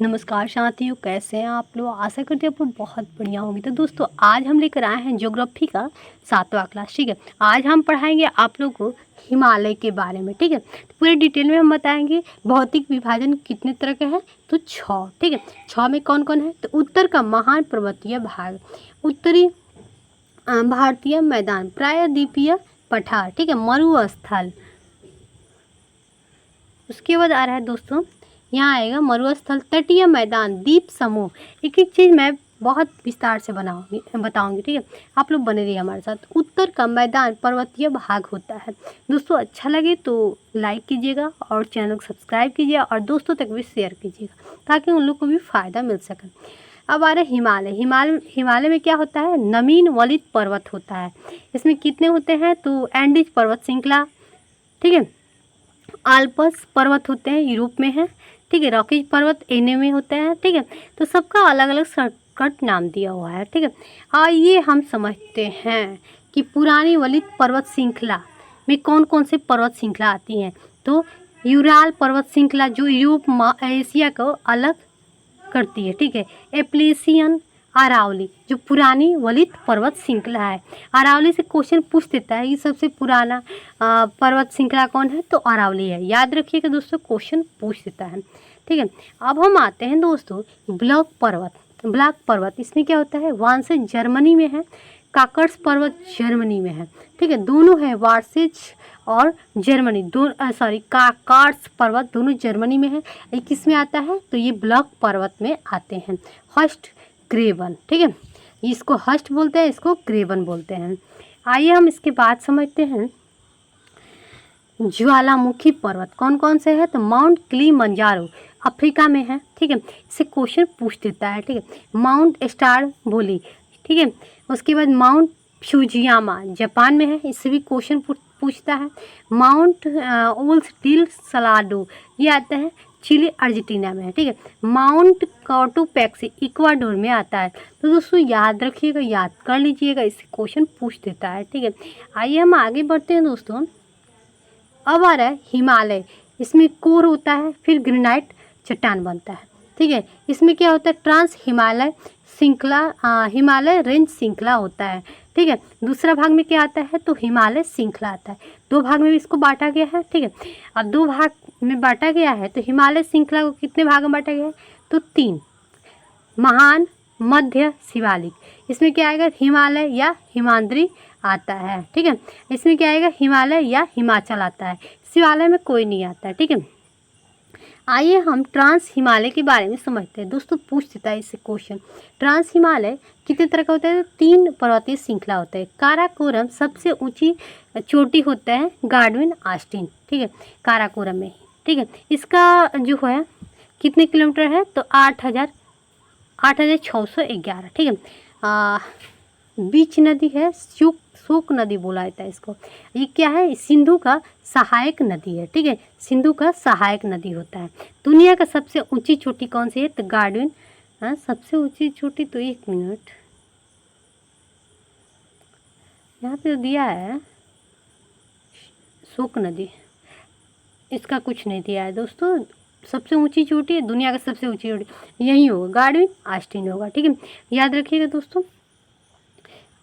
नमस्कार साथियों, कैसे हैं आप लोग। आशा करते हैं आप लोग बहुत बढ़िया होंगे। तो दोस्तों, आज हम लेकर आए हैं ज्योग्राफी का 7वां क्लास। ठीक है, आज हम पढ़ाएंगे आप लोग को हिमालय के बारे में। ठीक है, तो पूरे डिटेल में हम बताएंगे भौतिक विभाजन कितने तरह के हैं। तो 6। ठीक है, 6 में कौन कौन है। तो उत्तर का महान पर्वतीय भाग, उत्तरी भारतीय मैदान, प्रायद्वीपीय पठार, ठीक है, मरुस्थल। उसके बाद आ रहा है दोस्तों, यहाँ आएगा मरुस्थल, तटीय मैदान, द्वीप समूह। एक एक चीज़ मैं बहुत विस्तार से बताऊंगी। ठीक है, आप लोग बने रहिए हमारे साथ। उत्तर का मैदान पर्वतीय भाग होता है। दोस्तों, अच्छा लगे तो लाइक कीजिएगा और चैनल को सब्सक्राइब कीजिएगा और दोस्तों तक भी शेयर कीजिएगा ताकि उन लोग को भी फ़ायदा मिल सके। अब आ रहे हिमालय में क्या होता है, नवीन वलित पर्वत होता है। इसमें कितने होते हैं, तो एंडीज पर्वत श्रृंखला, ठीक है, आल्प्स पर्वत होते हैं, यूरोप में है। ठीक है, रॉकीज पर्वत एने में होते हैं। ठीक है, तो सबका अलग अलग शॉर्टकट नाम दिया हुआ है। ठीक है, आइए हम समझते हैं कि पुरानी वलित पर्वत श्रृंखला में कौन कौन से पर्वत श्रृंखला आती हैं। तो यूराल पर्वत श्रृंखला जो यूरोप एशिया को अलग करती है। ठीक है, एप्लेसियन अरावली जो पुरानी वलित पर्वत श्रृंखला है। अरावली से क्वेश्चन पूछ देता है कि सबसे पुराना पर्वत श्रृंखला कौन है, तो अरावली है। याद रखिएगा दोस्तों, क्वेश्चन पूछ देता है। ठीक है, अब हम आते हैं दोस्तों ब्लैक पर्वत इसमें क्या होता है, वांसे जर्मनी में है, काकर्स पर्वत जर्मनी में है। ठीक है, दोनों है, वार्सेज और जर्मनी काकार्स पर्वत दोनों जर्मनी में है। ये किस में आता है, तो ये ब्लैक पर्वत में आते हैं। हस्ट ग्रेवन, ठीक है, इसको हस्ट बोलते हैं, इसको ग्रेवन बोलते हैं। आइए हम इसके बाद समझते हैं ज्वालामुखी पर्वत कौन कौन से है। तो माउंट किलिमंजारो अफ्रीका में है। ठीक है, इससे क्वेश्चन पूछ देता है। ठीक है, माउंट स्टार बोली, ठीक है, उसके बाद माउंट फ्यूजियामा जापान में है, इससे भी क्वेश्चन पूछता है। माउंट ओल्स डिल सलाडो ये आता है चिली अर्जेंटीना में है। ठीक है, माउंट कॉटोपैक्सी इक्वाडोर में आता है। तो दोस्तों याद रखिएगा, याद कर लीजिएगा, इससे क्वेश्चन पूछ देता है। ठीक है, आइए हम आगे बढ़ते हैं दोस्तों। अब आ रहा है हिमालय, इसमें कोर होता है, फिर ग्रेनाइट चट्टान बनता है। ठीक है, इसमें क्या होता है, ट्रांस हिमालय हिमालय रेंज श्रृंखला होता है। ठीक है, दूसरा भाग में क्या आता है, तो हिमालय श्रृंखला आता है। 2 भाग में इसको बांटा गया है। ठीक है, अब 2 भाग में बांटा गया है, तो हिमालय श्रृंखला को कितने भाग में बांटा गया है, तो 3, महान, मध्य, शिवालिक। इसमें क्या आएगा, हिमालय या हिमाद्री आता है। ठीक है, इसमें क्या आएगा, हिमालय या हिमाचल आता है, शिवालय में कोई नहीं आता है। ठीक है, आइए हम ट्रांस हिमालय के बारे में समझते हैं। दोस्तों पूछ देता है इससे क्वेश्चन, ट्रांस हिमालय कितने तरह का होता है, तो 3 पर्वतीय श्रृंखला होता है। काराकोरम सबसे ऊंची चोटी होता है, गार्डविन आस्टिन। ठीक है, काराकोरम में ही। ठीक है, इसका जो है कितने किलोमीटर है, तो 8,611। ठीक है, बीच नदी है, शोक नदी बोला जाता है इसको। ये क्या है, सिंधु का सहायक नदी है। ठीक है, सिंधु का सहायक नदी होता है। दुनिया का सबसे ऊंची चोटी कौन सी है, तो गार्डविन। सबसे ऊंची चोटी, तो 1 मिनट, यहाँ पे दिया है शोक नदी, इसका कुछ नहीं दिया है दोस्तों। सबसे ऊंची चोटी है, दुनिया का सबसे ऊंची चोटी यही होगा, गार्डविन आस्टिन होगा। ठीक है, याद रखिएगा दोस्तों।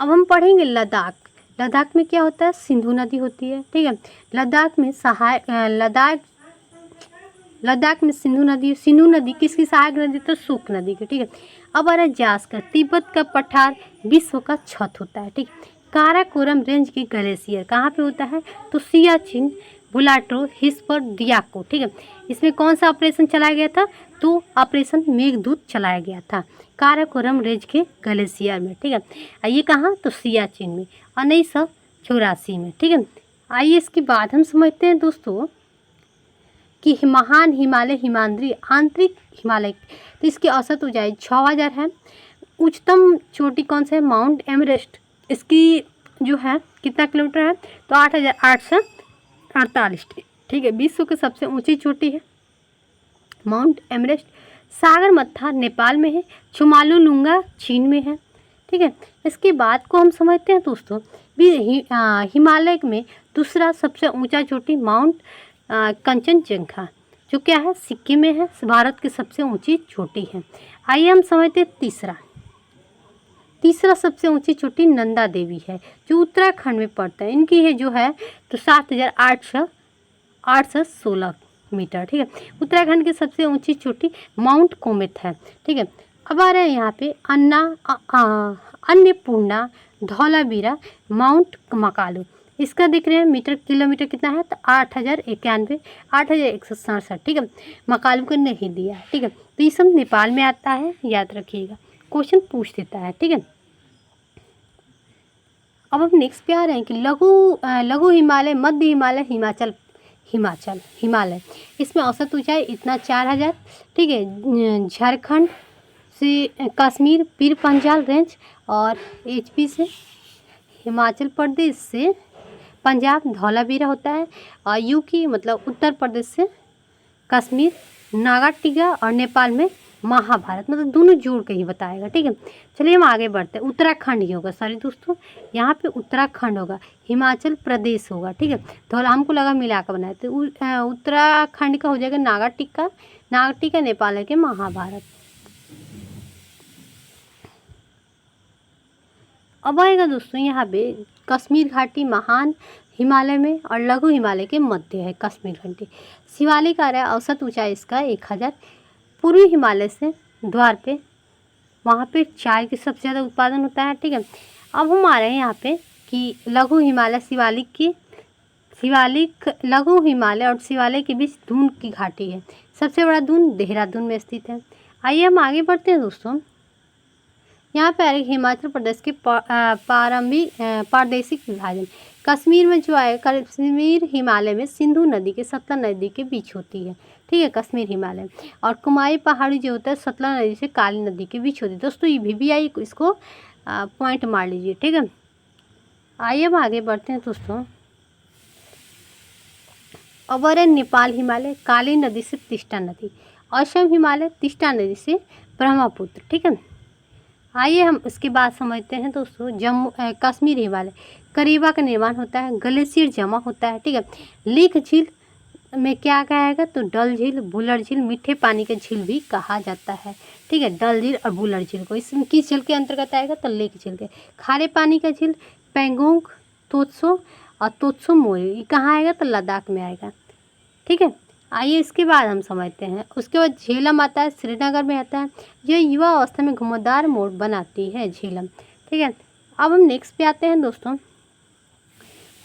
अब हम पढ़ेंगे लद्दाख। लद्दाख में क्या होता है, सिंधु नदी होती है। ठीक है, लद्दाख में सिंधु नदी किसकी सहायक नदी, तो शोक नदी की। ठीक है, अब आ रहा है जास्कर, तिब्बत का पठार विश्व का छत होता है। ठीक है, काराकोरम रेंज की ग्लेशियर कहाँ पे होता है, तो सियाचिन, बुलाटो, हिस्पर, डियाको। ठीक है, इसमें कौन सा ऑपरेशन चलाया गया था, तो ऑपरेशन मेघदूत चलाया गया था काराकोरम रेंज के ग्लेशियर में। ठीक है, ये कहाँ, तो सियाचिन में 1984 में। ठीक है, आइए इसके बाद हम समझते हैं दोस्तों कि महान हिमालय हिमाद्री आंतरिक हिमालय, तो इसकी औसत ऊंचाई 6000 है। उच्चतम चोटी कौन सा है, माउंट एवरेस्ट, इसकी जो है कितना किलोमीटर है, तो 8,848। ठीक है, विश्व की सबसे ऊंची चोटी है माउंट एवरेस्ट। सागरमत्था नेपाल में है, चुमालुलुंगा चीन में है। ठीक है, इसके बाद को हम समझते हैं दोस्तों, हिमालय में दूसरा सबसे ऊंचा चोटी माउंट कंचनजंगा जो क्या है, सिक्किम में है, भारत की सबसे ऊंची चोटी है। आइए हम समझते हैं तीसरा सबसे ऊंची चोटी नंदा देवी है, जो उत्तराखंड में पड़ता है। इनकी है जो है तो 7,816 मीटर, ठीक है। उत्तराखंड की सबसे ऊंची चोटी माउंट कोमेत है, ठीक है। अब आ रहे हैं यहाँ पे अन्नपूर्णा, धौलावीरा, माउंट मकालू। इसका देख रहे हैं मीटर किलोमीटर कितना है, तो 8,167, ठीक है। मकालू को नहीं दिया है, ठीक है। तो ये सब नेपाल में आता है, याद रखिएगा, क्वेश्चन पूछ देता है, ठीक है। अब हम नेक्स्ट पे आ रहे हैं कि लघु हिमालय, मध्य हिमालय, हिमालय। इसमें औसत ऊंचाई इतना 4,000, ठीक है। झारखंड से कश्मीर पीर पंजाल रेंज, और HP से हिमाचल प्रदेश से पंजाब धौलावीरा होता है, और UP मतलब उत्तर प्रदेश से कश्मीर नागा टिग्गा, और नेपाल में महाभारत, मतलब दोनों जोड़ के ही बताएगा, ठीक है। चलिए हम आगे बढ़ते हैं। उत्तराखंड ही होगा, सॉरी दोस्तों, यहाँ पे उत्तराखंड होगा, हिमाचल प्रदेश होगा, ठीक है। तो हमको लगा मिला कर बनाए, तो उत्तराखंड का हो जाएगा नागा टिग्गा नेपाल है के महाभारत। अब आएगा दोस्तों यहाँ पे कश्मीर घाटी महान हिमालय में, और लघु हिमालय के मध्य है कश्मीर घाटी। शिवालिक आ रहा है, औसत ऊंचाई इसका 1,000। पूर्वी हिमालय से द्वार पे, वहाँ पे चाय की सबसे ज़्यादा उत्पादन होता है, ठीक है। अब हम आ रहे हैं यहाँ पे कि लघु हिमालय लघु हिमालय और शिवालिक के बीच दून की घाटी है। सबसे बड़ा दून देहरादून में स्थित है। आइए हम आगे बढ़ते हैं दोस्तों। यहाँ पे हिमाचल प्रदेश के प्रादेशिक विभाजन। कश्मीर में जो है, कश्मीर हिमालय में सिंधु नदी के सतलज नदी के बीच होती है, ठीक है, कश्मीर हिमालय। और कुमाई पहाड़ी जो होता है सतलज नदी से काली नदी के बीच होती है। दोस्तों ये VVI इसको पॉइंट मार लीजिए, ठीक है। आइए हम आगे बढ़ते हैं दोस्तों। अब है नेपाल हिमालय, काली नदी से तीस्ता नदी। असम हिमालय, तीस्ता नदी से ब्रह्मपुत्र, ठीक है। आइए हम इसके बाद समझते हैं दोस्तों कश्मीर हिमालय। करीबा का निर्माण होता है, ग्लेशियर जमा होता है, ठीक है। लेक झील में क्या कहेगा, तो डल झील, बुलर झील, मीठे पानी का झील भी कहा जाता है, ठीक है। डल झील और बुलर झील को इसमें किस झील के अंतर्गत आएगा, तो लेक झील के। खारे पानी का झील पेंगोंग, तोत्सो और तोत्सो मोरी, ये कहाँ आएगा, तो लद्दाख में आएगा, ठीक है। आइए इसके बाद हम समझते हैं। उसके बाद झेलम आता है, श्रीनगर में आता है। यह युवा अवस्था में घुमावदार मोड़ बनाती है झेलम, ठीक है। अब हम नेक्स्ट पे आते हैं दोस्तों।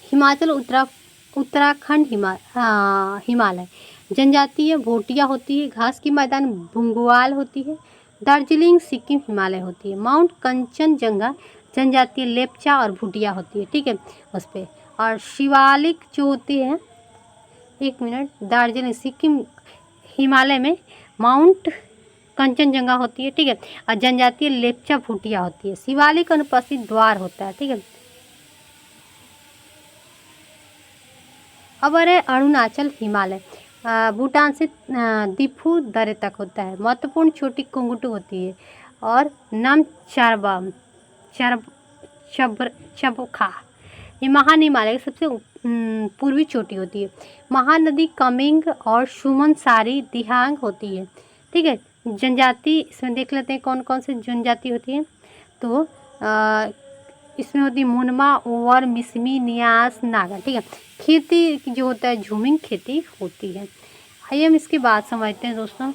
हिमाचल उत्तराखंड हिमालय। जनजातीय भोटिया होती है, घास की मैदान बुंगवाल होती है। दार्जिलिंग सिक्किम हिमालय होती है। माउंट कंचनजंगा जनजातीय लेप्चा और भूटिया होती है, ठीक है, उस पर। और शिवालिक जो होती है, एक मिनट, दार्जिलिंग सिक्किम हिमालय में माउंट कंचनजंगा होती है, ठीक है। और जनजातीय लेप्चा भूटिया होती है। शिवालिक अनुपस्थित द्वार होता है, ठीक है। अब है अरुणाचल हिमालय, भूटान से दिफू दर्रे तक होता है। महत्वपूर्ण चोटी कुंगटू होती है, और नाम चबखा। ये महान हिमालय की सबसे पूर्वी चोटी होती है। महानदी कमिंग और सुमनसारी दिहांग होती है, ठीक है। जनजाति इसमें देख लेते हैं कौन कौन से जनजाति होती है, तो इसमें होती है मुनमा, ओवर, मिसमी, नियास, नागा, ठीक है। खेती जो होता है झूमिंग खेती होती है। आइए हम इसके बाद समझते हैं दोस्तों।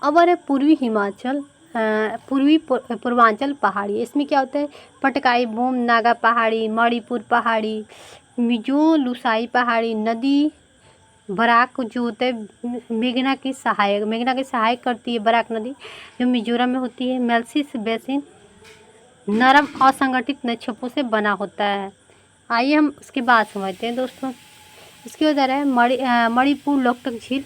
अब है पूर्वी हिमाचल, पूर्वांचल पहाड़ी। इसमें क्या होता है, पटकाई बोम, नागा पहाड़ी, मणिपुर पहाड़ी, मिजो लुसाई पहाड़ी, नदी बराक जो होता है मेघना की सहायक करती है बराक नदी, जो मिजोरम में होती है। मेल्सिस बेसिन नरम असंगठित नक्षत्रों से बना होता है। आइए हम उसके बाद समझते हैं दोस्तों। इसके बाद है मणिपुर लोकटक झील,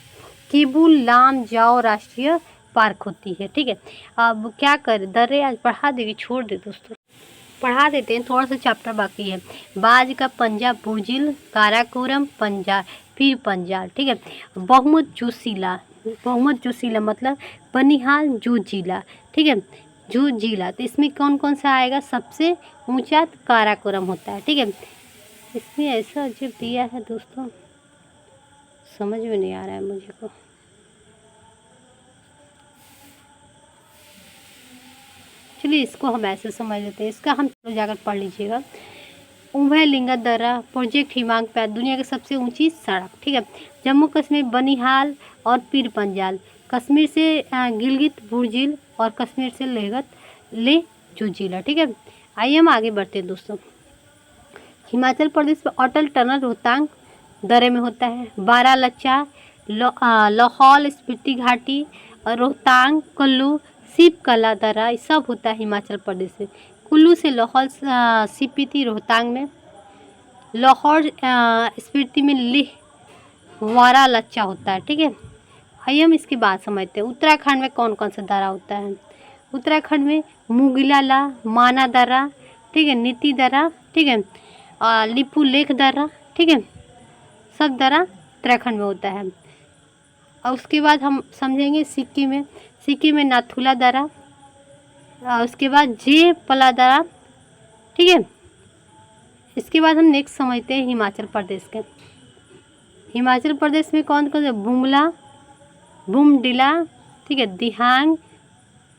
केबुल लाम जाओ राष्ट्रीय पार्क होती है, ठीक है। अब क्या कर दर्रे आज पढ़ा देगी, छोड़ दे दोस्तों, पढ़ा देते हैं, थोड़ा सा चैप्टर बाकी है। बाज का पंजा बुर्जिल, काराकोरम पंजा, फिर पंजाल, ठीक है। बहुमत जोशीला मतलब बनिहाल जो जिला, ठीक है, जो जिला। तो इसमें कौन कौन सा आएगा, सबसे ऊंचा काराकोरम होता है, ठीक है। इसमें ऐसा जो दिया है दोस्तों, समझ में नहीं आ रहा है मुझे को। चलिए इसको हम ऐसे समझ लेते हैं, इसका हम जाकर पढ़ लीजिएगा। उभयलिंगा दर्रा प्रोजेक्ट हिमांग पैद दुनिया की सबसे ऊंची सड़क, ठीक है। जम्मू कश्मीर बनिहाल और पीर पंजाल, कश्मीर से गिलगित बुर्जिल और कश्मीर से ले जो जिला, ठीक है। आइए हम आगे बढ़ते हैं दोस्तों। हिमाचल प्रदेश में अटल टनल रोहतांग दर्रे में होता है। बारालाचा, लाहौल स्पीति घाटी और रोहतांग, कुल्लू, शिवकला दर्रा, ये सब होता है हिमाचल प्रदेश में। कुल्लू से लाहौल स्पीति रोहतांग में, लाहौर स्पीति में लेह वारालाचा होता है, ठीक है। आइए हम इसकी बात समझते हैं। उत्तराखंड में कौन कौन सा दर्रा होता है। उत्तराखंड में मुगिलाला, माना दर्रा, ठीक है, नीति दर्रा, ठीक है, लिपू लेख दर्रा, ठीक है, सब दर्रा उत्तराखंड में होता है। और उसके बाद हम समझेंगे सिक्किम में नाथुला दर्रा, उसके बाद जे पला दर्रा, ठीक है। इसके बाद हम नेक्स्ट समझते हैं हिमाचल प्रदेश के। हिमाचल प्रदेश में कौन कौन से, बुमला, बुमडिला, ठीक है, दिहांग,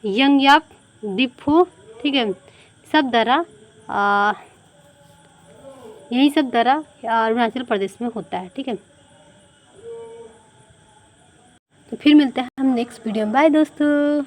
यंगयाप, डिफू, ठीक है, सब दर्रा यही सब दर्रा अरुणाचल प्रदेश में होता है, ठीक है। तो फिर मिलते हैं हम नेक्स्ट वीडियो में। बाय दोस्तों।